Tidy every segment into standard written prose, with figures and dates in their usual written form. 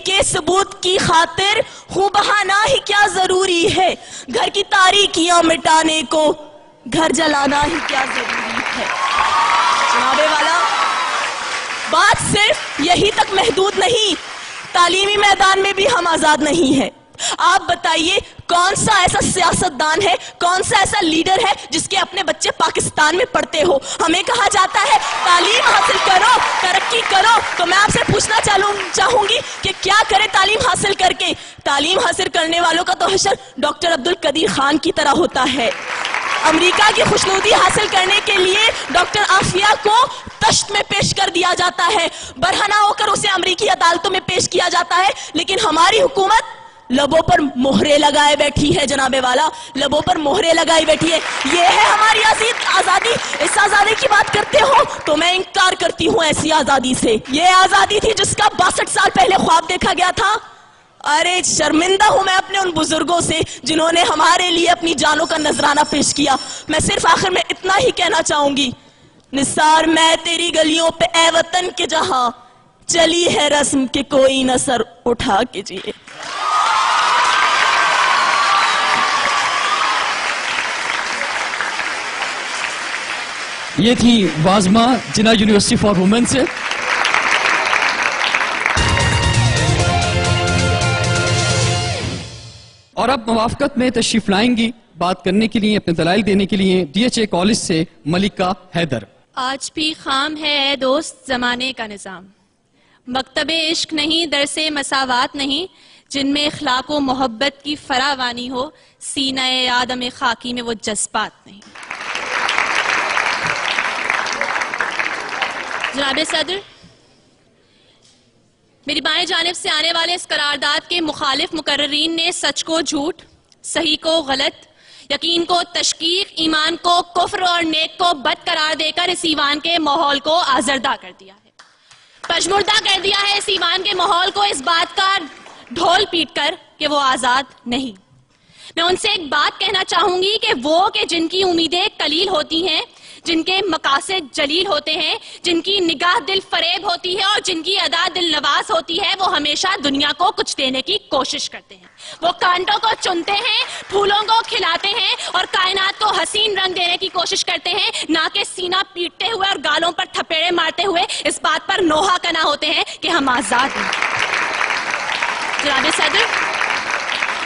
کے ثبوت کی خاطر خوں بہانا ہی کیا ضروری ہے، گھر کی تاریکیاں مٹانے کو گھر جلانا ہی کیا ضروری ہے۔ جناب والا، بات صرف یہی تک محدود نہیں، تعلیمی میدان میں بھی ہم آزاد نہیں ہیں۔ آپ بتائیے کون سا ایسا سیاستدان ہے، کون سا ایسا لیڈر ہے جس کے اپنے بچے پاکستان میں پڑھتے ہو؟ ہمیں کہا جاتا ہے تعلیم حاصل کرو، ترقی کرو، تو میں آپ سے پوچھنا چاہوں گی کہ کیا کرے تعلیم حاصل کر کے؟ تعلیم حاصل کرنے والوں کا تو حشر ڈاکٹر عبدالقدیر خان کی طرح ہوتا ہے۔ امریکہ کی خوشنودی حاصل کرنے کے لیے ڈاکٹر عافیہ کو تشت میں پیش کر دیا جاتا ہے، برہنہ ہو کر اسے امریکی عدالتوں میں پیش کیا جاتا ہے، لیکن ہماری حکومت لبوں پر مہرے لگائے بیٹھی ہے۔ جناب والا، لبوں پر مہرے لگائی بیٹھی ہے۔ یہ ہے ہماری آزادی۔ اس آزادی کی بات کرتے ہو تو میں انکار کرتی ہوں ایسی آزادی سے۔ یہ آزادی تھی جس کا 62 سال پہلے خواب دیکھا گیا تھا۔ ارے شرمندہ ہوں میں اپنے ان بزرگوں سے جنہوں نے ہمارے لیے اپنی جانوں کا نذرانہ پیش کیا۔ میں صرف آخر میں اتنا ہی کہنا چاہوں گی، نثار میں تیری گلیوں پہ اے وطن کے جہاں، چلی ہے رسم کہ کوئی نہ سر اٹھا کے جیے۔ یہ تھی وازمہ جناح یونیورسٹی فار وومن سے۔ اور اب موافقت میں تشریف لائیں گی بات کرنے کے لیے، اپنے دلائل دینے کے لیے ڈی ایچ اے کالج سے ملکہ حیدر۔ آج بھی خام ہے اے دوست زمانے کا نظام، مکتب عشق نہیں، درس مساوات نہیں، جن میں اخلاق و محبت کی فراوانی ہو، سینہ آدم خاکی میں وہ جذبات نہیں۔ جناب صدر، میری بائیں جانب سے آنے والے اس قرارداد کے مخالف مقررین نے سچ کو جھوٹ، صحیح کو غلط، یقین کو تشکیک، ایمان کو کفر اور نیک کو بد قرار دے کر اس ایوان کے ماحول کو آزردہ کر دیا ہے، پشمردہ کر دیا ہے اس ایوان کے ماحول کو، اس بات کا ڈھول پیٹ کر کہ وہ آزاد نہیں۔ میں ان سے ایک بات کہنا چاہوں گی کہ وہ کہ جن کی امیدیں قلیل ہوتی ہیں، جن کے مقاصد جلیل ہوتے ہیں، جن کی نگاہ دل فریب ہوتی ہے اور جن کی ادا دل نواز ہوتی ہے، وہ ہمیشہ دنیا کو کچھ دینے کی کوشش کرتے ہیں۔ وہ کانٹوں کو چنتے ہیں، پھولوں کو کھلاتے ہیں اور کائنات کو حسین رنگ دینے کی کوشش کرتے ہیں، نہ کہ سینہ پیٹتے ہوئے اور گالوں پر تھپیڑے مارتے ہوئے اس بات پر نوحہ کنا ہوتے ہیں کہ ہم آزاد ہیں۔ جناب صدر،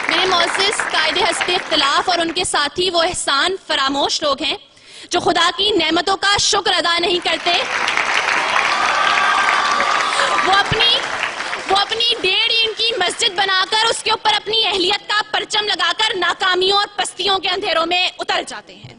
میرے معزز قائد حزب اختلاف اور ان کے ساتھی وہ احسان فراموش لوگ ہیں جو خدا کی نعمتوں کا شکر ادا نہیں کرتے، وہ اپنی 1.5 اینٹ کی مسجد بنا کر اس کے اوپر اپنی اہلیت کا پرچم لگا کر ناکامیوں اور پستیوں کے اندھیروں میں اتر جاتے ہیں،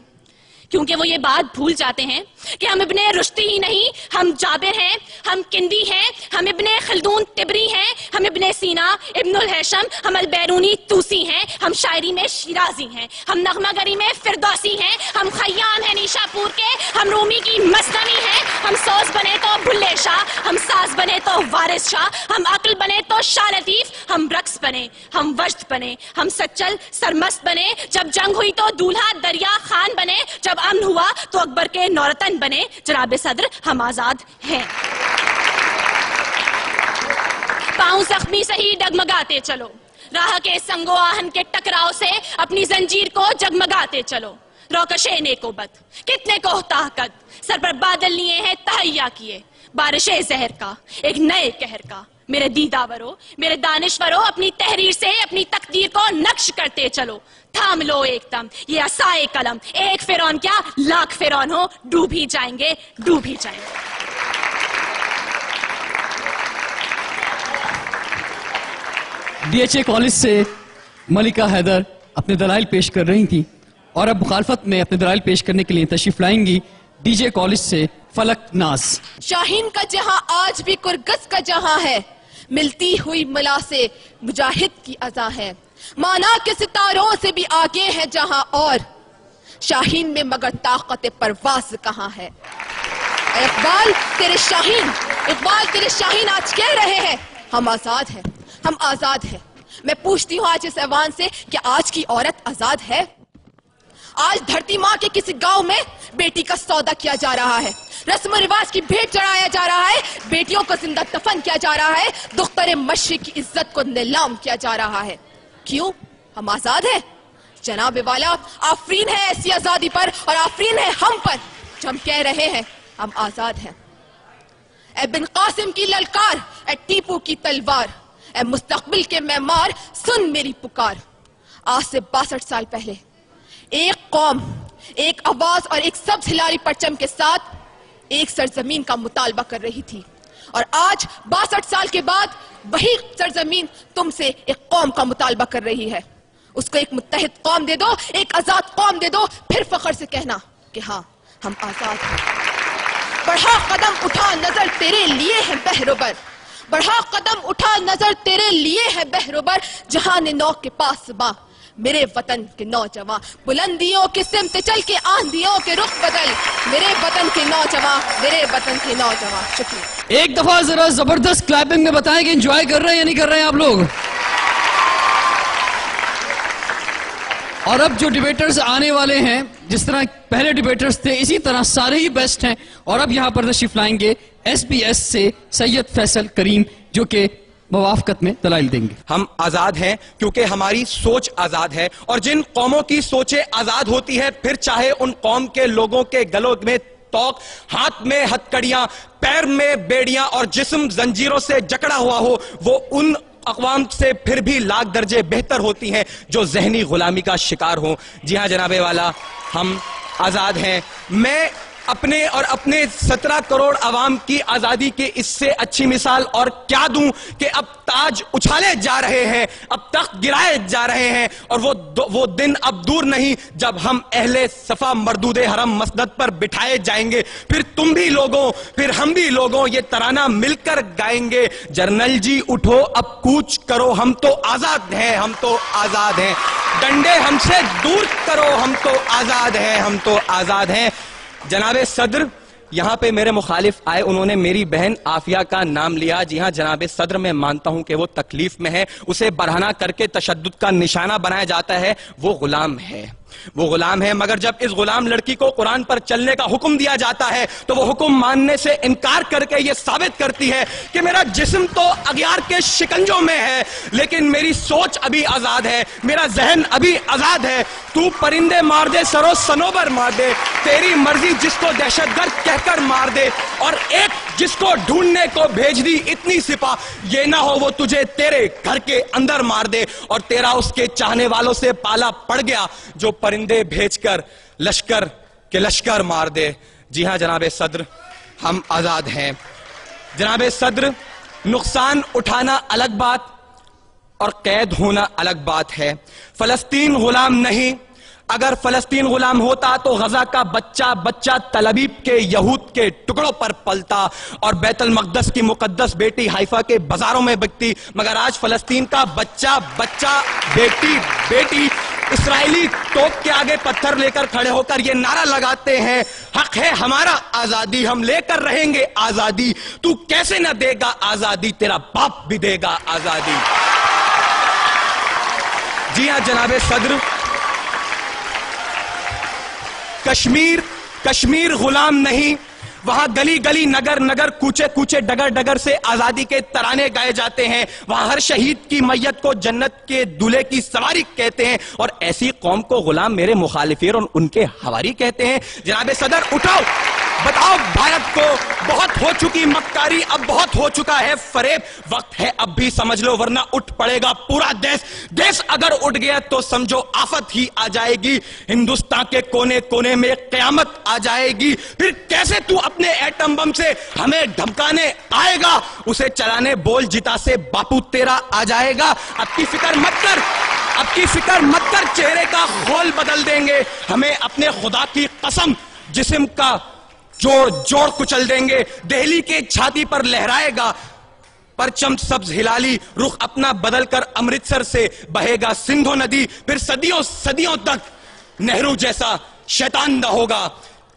کیونکہ وہ یہ بات بھول جاتے ہیں کہ ہم ابن رشدی ہی نہیں، ہم جابر ہیں، ہم کندی ہیں، ہم ابن خلدون تبری ہیں، ہم ابن سینا، ابن الہیثم، ہم البیرونی توسی ہیں، ہم شاعری میں شیرازی ہیں، ہم نغمہ گری میں فردوسی ہیں، ہم خیام ہیں نیشا پور کے، ہم رومی کی مثنوی ہیں، ہم سوز بنے تو بھلے شاہ، ہم ساز بنے تو وارث شاہ، ہم عقل بنے تو شاہ لطیف، ہم رقص بنے، ہم وجد بنے، ہم سچل سرمست بنے، جب جنگ ہوئی تو دولہا دریا خان بنے، جب امن ہوا تو اکبر کے نورتن بنے۔ جناب صدر، ہم آزاد ہیں۔ پاؤں زخمی سہی ڈگمگاتے چلو، راہ کے سنگ و آہن کے ٹکراؤ سے اپنی زنجیر کو جگمگاتے چلو، روکش نیکوبت کتنے کو طاقت، سر پر بادل لیے ہیں تہیا کیے، بارش زہر کا ایک نئے قہر کا، میرے دیداورو، میرے دانشورو، اپنی تحریر سے اپنی تقدیر کو نقش کرتے چلو، تھام لو ایک دم یہ عصائے قلم، ایک فرعون کیا لاکھ فرعون ہو، ڈوب ہی جائیں گے، ڈوب ہی جائیں گے۔ ڈی ایچ اے کالج سے ملکہ حیدر اپنے دلائل پیش کر رہی تھی، اور اب مخالفت میں اپنے دلائل پیش کرنے کے لیے تشریف لائیں گی ڈی جے کالج سے فلک ناز۔ شاہین کا جہاں آج بھی کرگس کا جہاں ہے، ملتی ہوئی ملا سے مجاہد کی اذا ہے، مانا کے ستاروں سے بھی آگے ہے جہاں، اور شاہین میں مگر طاقت پرواز کہاں ہے۔ اے اقبال تیرے شاہین آج کہہ رہے ہیں ہم آزاد ہیں، ہم آزاد ہیں۔ میں پوچھتی ہوں آج اس ایوان سے کہ آج کی عورت آزاد ہے؟ आज धरती माँ के किसी गांव में बेटी का सौदा किया जा रहा है, रस्म रिवाज की भेंट चढ़ाया जा रहा है, बेटियों को जिंदा दफन किया जा रहा है, दुख्तर मशरिक की इज्जत को नीलाम किया जा रहा है। क्यों? हम आजाद हैं जनाब वाला। आफरीन है ऐसी आजादी पर और आफरीन है हम पर जो हम कह रहे हैं हम आजाद हैं। ए बिन कासिम की ललकार, ए टीपू की तलवार, ए मुस्तकबिल के मेमार, सुन मेरी पुकार। आज से 62 साल पहले एक कौम, एक आवाज और एक सब्ज हिलारी परचम के साथ एक सरजमीन का मुतालबा कर रही थी, और आज 62 साल के बाद वही सरजमीन तुमसे एक कौम का मुतालबा कर रही है। उसको एक मुत्तहिद कौम दे दो, एक आजाद कौम दे दो, फिर फख्र से कहना कि हाँ हम आजाद हैं। बढ़ा कदम उठा नजर तेरे लिए है बहरोबर, बढ़ा कदम उठा नजर तेरे लिए है बहरोबर, जहां नौ के पास बा मेरे वतन के नौजवान, बुलंदियों के सिमत चल के आंधियों के रुख बदल, मेरे वतन के नौजवान, मेरे वतन के नौजवान। शुक्रिया। एक दफा जरा जबरदस्त क्लैपिंग में बताएं कि एंजॉय कर रहे हैं या नहीं कर रहे हैं आप लोग। और अब जो डिबेटर्स आने वाले हैं, जिस तरह पहले डिबेटर्स थे इसी तरह सारे ही बेस्ट हैं। और अब यहां पर तशरीफ लाएंगे SBS से सैयद फैसल करीम, जो कि मवाफकत में दलाइल देंगे। हम आजाद हैं क्योंकि हमारी सोच आजाद है, और जिन कौमों की सोचें आजाद होती है, फिर चाहे उन कौम के लोगों के गलों में तोक, हाथ में हथकड़ियां, पैर में बेड़ियां और जिस्म जंजीरों से जकड़ा हुआ हो, वो उन अक़वाम से फिर भी लाख दर्जे बेहतर होती हैं जो ज़हनी गुलामी का शिकार हो। जी हां जनाबे वाला, हम आजाद हैं। मैं अपने और अपने 17 करोड़ अवाम की आजादी की इससे अच्छी मिसाल और क्या दूं कि अब ताज उछाले जा रहे हैं, अब तख्त गिराए जा रहे हैं, और वो दिन अब दूर नहीं जब हम अहले सफा मरदूदे हरम मसनद पर बिठाए जाएंगे। फिर तुम भी लोगों, फिर हम भी लोगों ये तराना मिलकर गाएंगे। जर्नल जी उठो अब कूच करो, हम तो आजाद हैं, हम तो आजाद हैं। डंडे हमसे दूर करो, हम तो आजाद हैं, हम तो आजाद हैं। जनाबे सदर यहां पे मेरे मुखालिफ आए, उन्होंने मेरी बहन आफिया का नाम लिया। जी हां जनाबे सदर, मैं मानता हूं कि वो तकलीफ में है, उसे बरहना करके तशद्दुद का निशाना बनाया जाता है। वो गुलाम है, वो गुलाम है, मगर जब इस गुलाम लड़की को कुरान पर चलने का हुक्म दिया जाता है तो वो हुक्म मानने से इनकार करके ये साबित करती है कि मेरा जिस्म तो अगियार के शिकंजों में है, लेकिन मेरी सोच अभी आजाद है, मेरा जहन अभी आजाद है। तू परिंदे मार दे, सरो सनोबर मार दे, तेरी मर्जी जिसको दहशतगर्द कहकर मार दे, और एक जिसको ढूंढने को भेज दी इतनी सिपा, ये ना हो वो तुझे तेरे घर के अंदर मार दे, और तेरा उसके चाहने वालों से पाला पड़ गया जो परिंदे भेजकर लश्कर के लश्कर मार दे। जी हां जनाबे सदर, हम आजाद हैं। जनाबे सदर, नुकसान उठाना अलग बात और कैद होना अलग बात है। फलस्तीन गुलाम नहीं, अगर फलस्तीन गुलाम होता तो गजा का बच्चा बच्चा तलबीब के यहूद के टुकड़ों पर पलता और बैतुल मक़दस की मुकद्दस बेटी हाइफा के बाजारों में बिकती, मगर आज फलस्तीन का बच्चा बच्चा बेटी बेटी इस्राएली तोप के आगे पत्थर लेकर खड़े होकर ये नारा लगाते हैं, हक है हमारा आजादी, हम लेकर रहेंगे आजादी, तू कैसे न देगा आजादी, तेरा बाप भी देगा आजादी। जी हां जनाबे सदर, कश्मीर गुलाम नहीं, वहां गली गली नगर नगर कूचे कूचे डगर डगर से आजादी के तराने गाए जाते हैं, वहां हर शहीद की मैयत को जन्नत के दूल्हे की सवारी कहते हैं, और ऐसी कौम को गुलाम मेरे मुखालिफिन और उनके हवारी कहते हैं। जनाबे सदर उठाओ, बताओ भारत को बहुत हो चुकी मक्कारी, अब बहुत हो चुका है फरेब, वक्त है अब भी समझ लो वरना उठ पड़ेगा पूरा देश। देश अगर उठ गया तो समझो आफत ही आ जाएगी, हिंदुस्तान के कोने कोने में कयामत आ जाएगी। फिर कैसे तू अपने एटम बम से हमें धमकाने आएगा, उसे चलाने बोल जिता से बापू तेरा आ जाएगा। अब की फिक्र मत कर, अब की फिक्र मत कर, चेहरे का खोल बदल देंगे, हमें अपने खुदा की कसम जिस्म का जोड़ जोड़ कुचल देंगे। दिल्ली के छाती पर लहराएगा परचम सब्ज हिलाली, रुख अपना बदलकर अमृतसर से बहेगा सिंधु नदी, फिर सदियों सदियों तक नेहरू जैसा शैतान न होगा।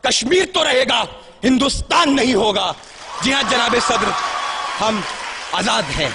कश्मीर तो रहेगा, हिंदुस्तान नहीं होगा। जी हां जनाबे सदर, हम आजाद हैं।